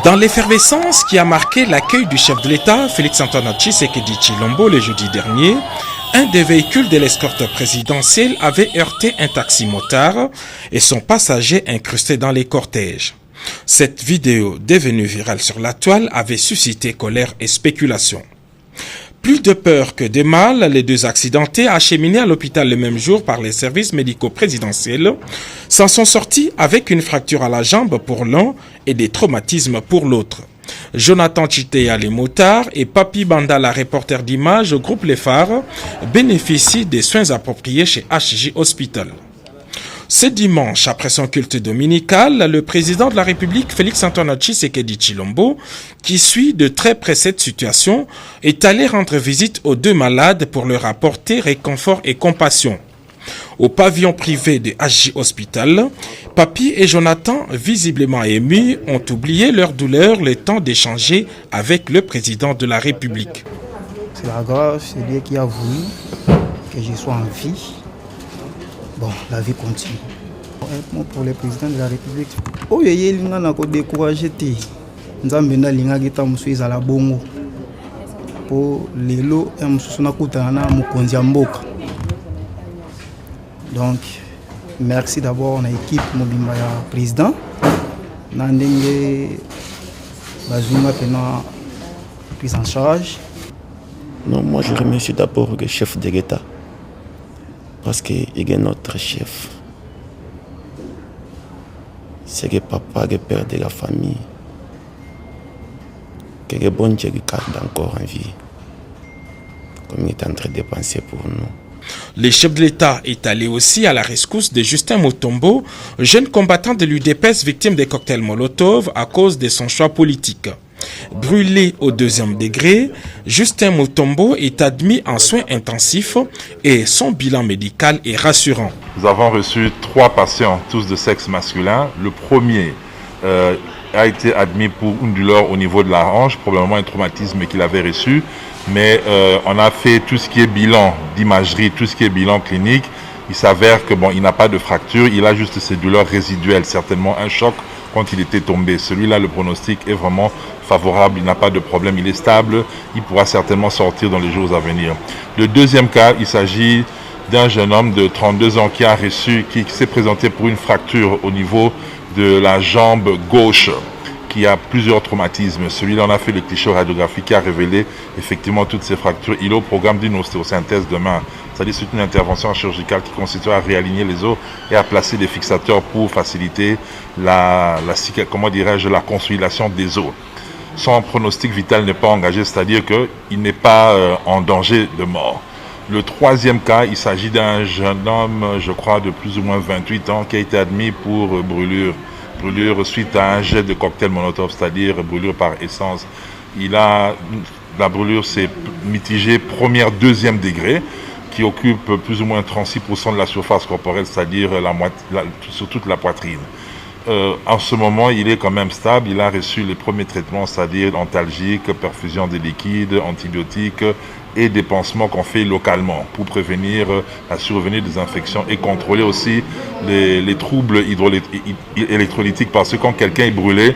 Dans l'effervescence qui a marqué l'accueil du chef de l'État, Félix-Antoine Tshisekedi Tshilombo, le jeudi dernier, un des véhicules de l'escorte présidentielle avait heurté un taxi-motard et son passager incrusté dans les cortèges. Cette vidéo, devenue virale sur la toile, avait suscité colère et spéculation. Plus de peur que de mal, les deux accidentés, acheminés à l'hôpital le même jour par les services médicaux présidentiels, s'en sont sortis avec une fracture à la jambe pour l'un et des traumatismes pour l'autre. Jonathan Chitea, les motards, et Papi Banda, la reporter d'images au groupe Les Phares, bénéficient des soins appropriés chez HJ Hospital. Ce dimanche, après son culte dominical, le président de la République, Félix-Antoine Tshisekedi Tshilombo, qui suit de très près cette situation, est allé rendre visite aux deux malades pour leur apporter réconfort et compassion. Au pavillon privé de HJ Hospital, Papi et Jonathan, visiblement émus, ont oublié leur douleur le temps d'échanger avec le président de la République. C'est la grâce, c'est Dieu qui a voulu que je sois en vie. Bon, la vie continue. Pour le président de la République, oh, il y a découragé. Nous avons la bongo. Pour les lots, donc, merci d'abord à l'équipe Mobimba président. Nandenge Bazuma pendant prise en charge. Non, moi je remercie d'abord le chef de l'État. Parce qu'il est notre chef. C'est le papa, le père de la famille. Que le bon Dieu garde encore en vie. Comme il est en train de penser pour nous. Le chef de l'État est allé aussi à la rescousse de Justin Mutombo, jeune combattant de l'UDPS victime des cocktails Molotov à cause de son choix politique. Brûlé au 2e degré, Justin Mutombo est admis en soins intensifs et son bilan médical est rassurant. Nous avons reçu 3 patients, tous de sexe masculin. Le premier a été admis pour une douleur au niveau de la hanche, probablement un traumatisme qu'il avait reçu. Mais on a fait tout ce qui est bilan d'imagerie, tout ce qui est bilan clinique. Il s'avère que il n'a pas de fracture, il a juste ces douleurs résiduelles, certainement un choc quand il était tombé. Celui-là, le pronostic est vraiment favorable, il n'a pas de problème, il est stable, il pourra certainement sortir dans les jours à venir. Le deuxième cas, il s'agit d'un jeune homme de 32 ans qui s'est présenté pour une fracture au niveau de la jambe gauche, qui a plusieurs traumatismes. Celui-là, on a fait le cliché radiographique qui a révélé effectivement toutes ces fractures. Il est au programme d'une ostéosynthèse demain. C'est-à-dire c'est une intervention chirurgicale qui consiste à réaligner les os et à placer des fixateurs pour faciliter la consolidation des os. Son pronostic vital n'est pas engagé, c'est-à-dire qu'il n'est pas en danger de mort. Le troisième cas, il s'agit d'un jeune homme, je crois, de plus ou moins 28 ans, qui a été admis pour brûlure suite à un jet de cocktail Molotov, c'est-à-dire brûlure par essence. La brûlure s'est mitigée première, 2e degré, qui occupe plus ou moins 36% de la surface corporelle, c'est-à-dire sur toute la poitrine. En ce moment, il est quand même stable. Il a reçu les premiers traitements, c'est-à-dire antalgiques, perfusion de liquides, antibiotiques et des pansements qu'on fait localement pour prévenir la survenue des infections et contrôler aussi les troubles électrolytiques, parce que quand quelqu'un est brûlé,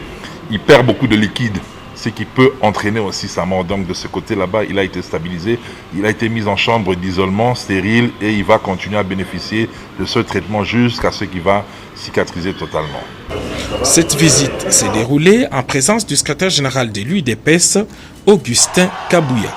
il perd beaucoup de liquide, ce qui peut entraîner aussi sa mort. Donc de ce côté là-bas, il a été stabilisé, il a été mis en chambre d'isolement stérile et il va continuer à bénéficier de ce traitement jusqu'à ce qu'il va cicatriser totalement. Cette visite s'est déroulée en présence du secrétaire général de l'UDPS, Augustin Kabouya.